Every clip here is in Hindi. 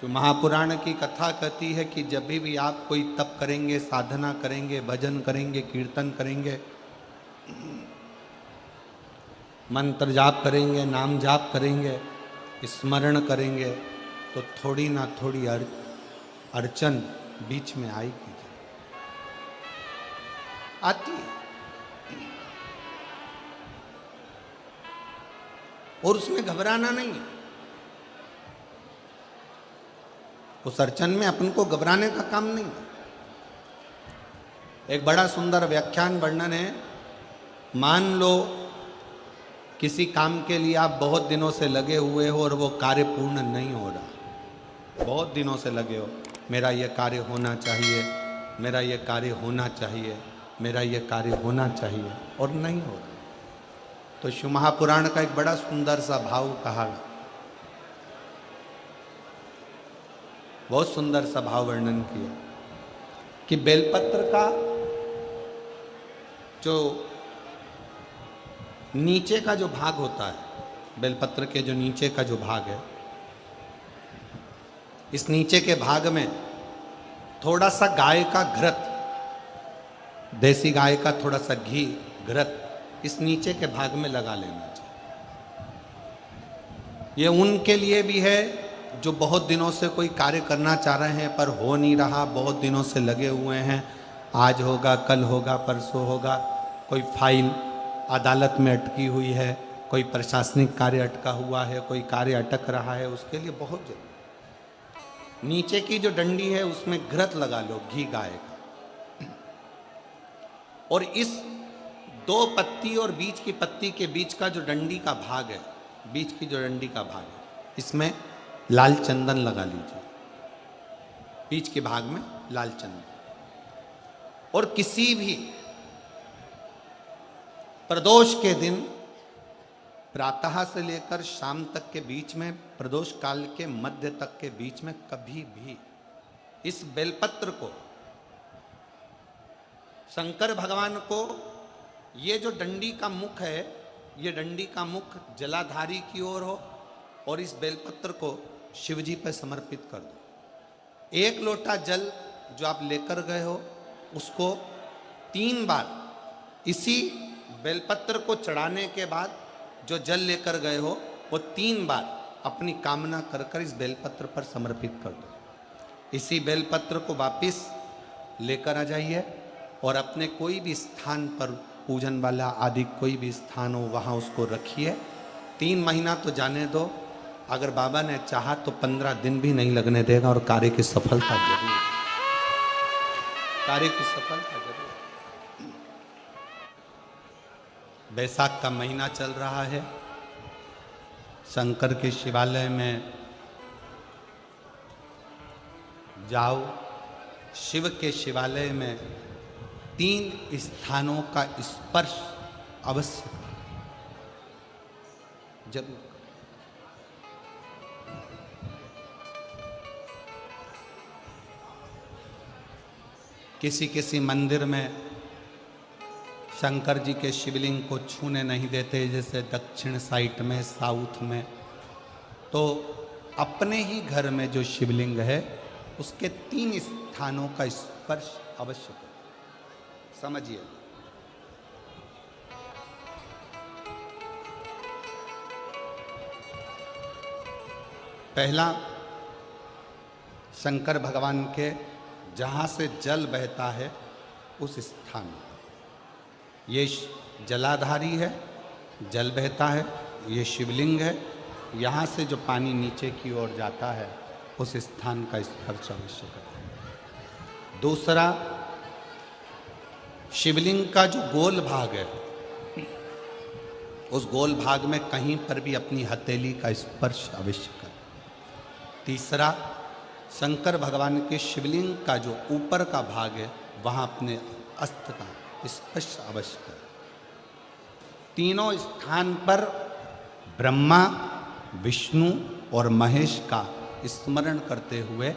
जो महापुराण की कथा कहती है कि जब भी आप कोई तप करेंगे, साधना करेंगे, भजन करेंगे, कीर्तन करेंगे, मंत्र जाप करेंगे, नाम जाप करेंगे, स्मरण करेंगे, तो थोड़ी ना थोड़ी अड़चन बीच में आएगी, आती है। और उसमें घबराना नहीं है। उस अड़चन में अपन को घबराने का काम नहीं है। एक बड़ा सुंदर व्याख्यान वर्णन है। मान लो किसी काम के लिए आप बहुत दिनों से लगे हुए हो और वो कार्य पूर्ण नहीं हो रहा, बहुत दिनों से लगे हो, मेरा ये कार्य होना चाहिए, मेरा ये कार्य होना चाहिए, मेरा ये कार्य होना चाहिए, और नहीं हो रहा। तो शिव महापुराण का एक बड़ा सुंदर सा भाव कहा, बहुत सुंदर सा भाव वर्णन किया कि बेलपत्र का जो नीचे का जो भाग होता है, बेलपत्र के जो नीचे का जो भाग है, इस नीचे के भाग में थोड़ा सा गाय का घृत, देसी गाय का थोड़ा सा घी, घृत इस नीचे के भाग में लगा लेना चाहिए। ये उनके लिए भी है जो बहुत दिनों से कोई कार्य करना चाह रहे हैं पर हो नहीं रहा, बहुत दिनों से लगे हुए हैं, आज होगा, कल होगा, परसों होगा, कोई फाइल अदालत में अटकी हुई है, कोई प्रशासनिक कार्य अटका हुआ है, कोई कार्य अटक रहा है, उसके लिए बहुत जरूरी। नीचे की जो डंडी है उसमें घृत लगा लो, घी गाय का, और इस दो पत्ती और बीच की पत्ती के बीच का जो डंडी का भाग है, बीच की जो डंडी का भाग है, इसमें लाल चंदन लगा लीजिए, बीच के भाग में लाल चंदन। और किसी भी प्रदोष के दिन प्रातः से लेकर शाम तक के बीच में, प्रदोष काल के मध्य तक के बीच में कभी भी इस बेलपत्र को शंकर भगवान को, ये जो डंडी का मुख है, ये डंडी का मुख जलाधारी की ओर हो और इस बेलपत्र को शिव जी पर समर्पित कर दो। एक लोटा जल जो आप लेकर गए हो उसको 3 बार इसी बेलपत्र को चढ़ाने के बाद जो जल लेकर गए हो वो 3 बार अपनी कामना कर कर इस बेलपत्र पर समर्पित कर दो। इसी बेलपत्र को वापिस लेकर आ जाइए और अपने कोई भी स्थान पर, पूजन वाला आदि कोई भी स्थान हो, वहाँ उसको रखिए। 3 महीना तो जाने दो, अगर बाबा ने चाहा तो 15 दिन भी नहीं लगने देगा और कार्य की सफलता जरूर, कार्य की सफलता जरूर। बैसाख का महीना चल रहा है, शंकर के शिवालय में जाओ, शिव के शिवालय में 3 स्थानों का स्पर्श अवश्य जरूर। किसी किसी मंदिर में शंकर जी के शिवलिंग को छूने नहीं देते, जैसे दक्षिण साइड में, साउथ में, तो अपने ही घर में जो शिवलिंग है उसके 3 स्थानों का स्पर्श अवश्य करें। समझिए, पहला शंकर भगवान के जहाँ से जल बहता है उस स्थान, ये जलाधारी है, जल बहता है, ये शिवलिंग है, यहाँ से जो पानी नीचे की ओर जाता है उस स्थान का स्पर्श अवश्य करें। दूसरा, शिवलिंग का जो गोल भाग है उस गोल भाग में कहीं पर भी अपनी हथेली का स्पर्श अवश्य करें। तीसरा, शंकर भगवान के शिवलिंग का जो ऊपर का भाग है वहाँ अपने अस्त्र का स्पर्श अवश्य करें। तीनों स्थान पर ब्रह्मा, विष्णु और महेश का स्मरण करते हुए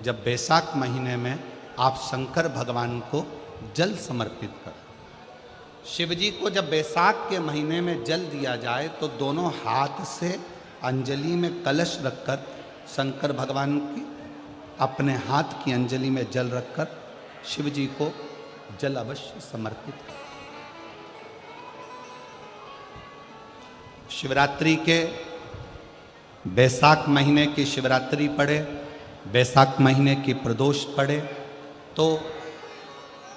जब बैसाख महीने में आप शंकर भगवान को जल समर्पित करें। शिव जी को जब बैसाख के महीने में जल दिया जाए तो दोनों हाथ से अंजलि में कलश रखकर शंकर भगवान की अपने हाथ की अंजलि में जल रखकर शिव जी को जल अवश्य समर्पित करें। शिवरात्रि के बैसाख महीने की शिवरात्रि पड़े, बैसाख महीने की प्रदोष पड़े तो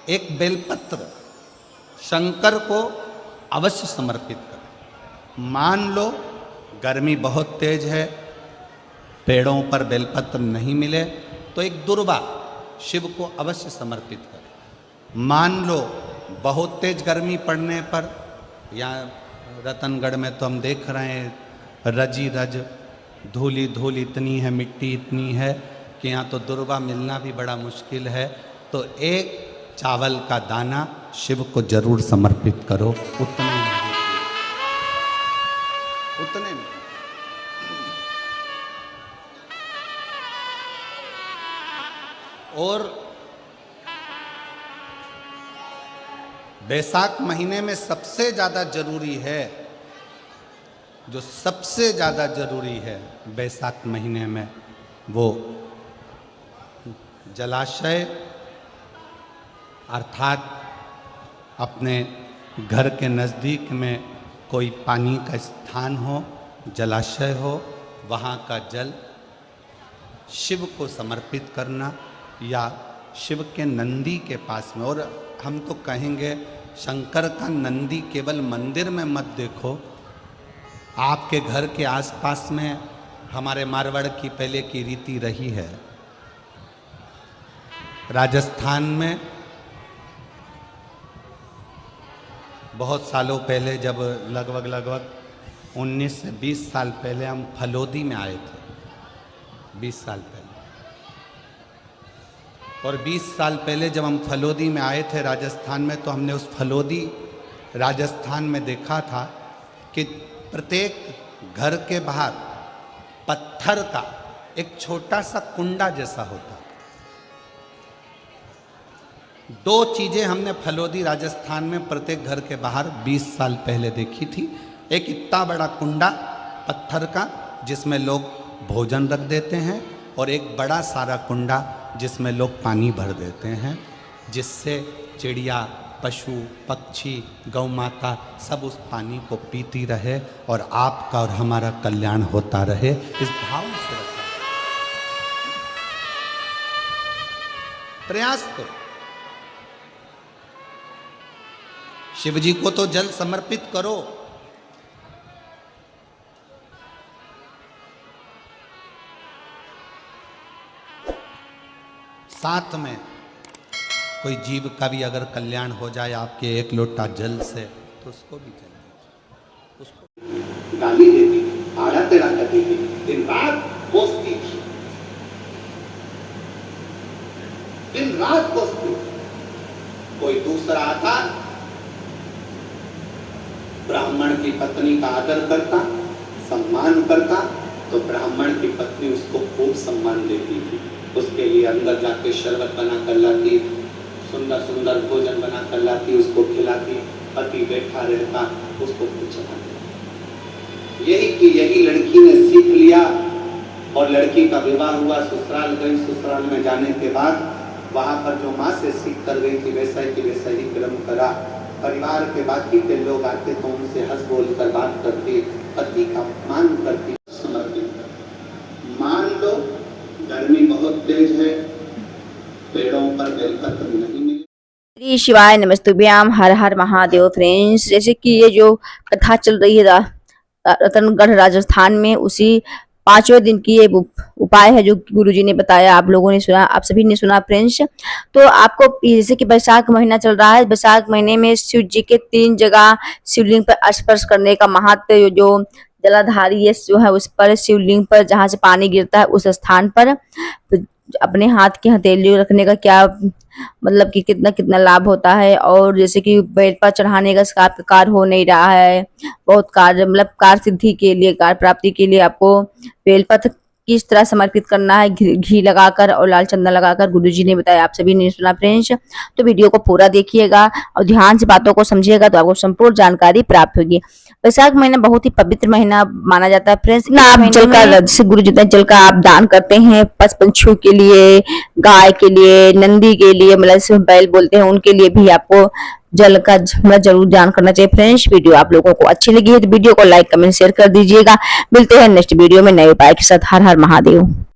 एक बेलपत्र शंकर को अवश्य समर्पित करें। मान लो गर्मी बहुत तेज है, पेड़ों पर बेलपत्र नहीं मिले तो एक दुर्वा शिव को अवश्य समर्पित करें। मान लो बहुत तेज गर्मी पड़ने पर, या रतनगढ़ में तो हम देख रहे हैं रजी रज धूली धूल इतनी है, मिट्टी इतनी है कि यहाँ तो दुर्वा मिलना भी बड़ा मुश्किल है, तो एक चावल का दाना शिव को जरूर समर्पित करो। उतने में उतने में और बैसाख महीने में सबसे ज़्यादा जरूरी है, जो सबसे ज़्यादा जरूरी है बैसाख महीने में, वो जलाशय अर्थात अपने घर के नज़दीक में कोई पानी का स्थान हो, जलाशय हो, वहाँ का जल शिव को समर्पित करना, या शिव के नंदी के पास में। और हम तो कहेंगे शंकर का नंदी केवल मंदिर में मत देखो, आपके घर के आसपास में हमारे मारवाड़ की पहले की रीति रही है। राजस्थान में बहुत सालों पहले, जब लगभग 19 से 20 साल पहले हम फलोदी में आए थे, 20 साल पहले, और 20 साल पहले जब हम फलोदी में आए थे राजस्थान में, तो हमने उस फलोदी राजस्थान में देखा था कि प्रत्येक घर के बाहर पत्थर का एक छोटा सा कुंडा जैसा होता। दो चीज़ें हमने फलोदी राजस्थान में प्रत्येक घर के बाहर 20 साल पहले देखी थी। एक इतना बड़ा कुंडा पत्थर का जिसमें लोग भोजन रख देते हैं, और एक बड़ा सारा कुंडा जिसमें लोग पानी भर देते हैं, जिससे चिड़िया, पशु, पक्षी, गौ माता सब उस पानी को पीती रहे और आपका और हमारा कल्याण होता रहे। इस भाव से रखा, प्रयास करो। शिव जी को तो जल समर्पित करो, साथ में कोई जीव का भी अगर कल्याण हो जाए आपके एक लोटा जल से, तो उसको भी जल दीजिए। उसको गाली देती थी, आड़ा तेरा करती थी, दिन रात कोसती थी, दिन रात कोसती थी। कोई दूसरा आता, ब्राह्मण की पत्नी का आदर करता, सम्मान करता, तो ब्राह्मण की पत्नी उसको खूब सम्मान देती थी। उसके लिए अंदर जाके शरबत बना कर लाती, सुंदर सुंदर भोजन बना कर लाती, उसको खिलाती। पति बैठा रहता, उसको कुछ चलाती। यही लड़की ने सीख लिया, और लड़की का विवाह हुआ, ससुराल गई। ससुराल में जाने के बाद वहां पर जो माँ से सीख कर गई थी वैसा ही कर्म करा। परिवार के बाकी के लोग आते तो उनसे हंस बोल कर बात करती, पति का अपमान करती, समर्पित। मान लो गर्मी बहुत तेज है, पेड़ों पर बेलपत्र नहीं मिले। श्री शिवाय नमस्तुभ्याम, हर हर महादेव। फ्रेंड्स, जैसे कि ये जो कथा चल रही है रतनगढ़ राजस्थान में, उसी 5वें दिन की ये उपाय है जो गुरुजी ने बताया, आप लोगों ने सुना, आप सभी ने सुना। फ्रेंड्स, तो आपको जैसे कि बैसाख महीना चल रहा है, बैसाख महीने में शिव जी के 3 जगह शिवलिंग पर स्पर्श करने का महत्व, जो जलाधारी है जो है उस पर, शिवलिंग पर जहाँ से पानी गिरता है उस स्थान पर अपने हाथ की हथेली रखने का क्या मतलब कि कितना कितना लाभ होता है। और जैसे कि बेल पर चढ़ाने का कार्य हो नहीं रहा है, बहुत कार्य मतलब कार्य सिद्धि के लिए, कार्य प्राप्ति के लिए आपको बेलपत्र किस तरह समर्पित करना है, घी लगाकर और लाल चंदन लगाकर, गुरुजी ने बताया, आप सभी ने सुना। फ्रेंड्स, तो वीडियो को पूरा देखिएगा और ध्यान से बातों को समझिएगा तो आपको संपूर्ण जानकारी प्राप्त होगी। वैशाख महीना बहुत ही पवित्र महीना माना जाता है फ्रेंड्स। ना आप जल का, जैसे गुरु जितना जल का आप दान करते हैं पशु पंछियों के लिए, गाय के लिए, नंदी के लिए, मतलब जैसे बैल बोलते हैं उनके लिए भी आपको जल का जरूर दान करना चाहिए फ्रेंड्स। वीडियो आप लोगों को अच्छी लगी है तो वीडियो को लाइक कमेंट शेयर कर दीजिएगा। मिलते हैं नेक्स्ट वीडियो में नए उपाय के साथ। हर हर महादेव।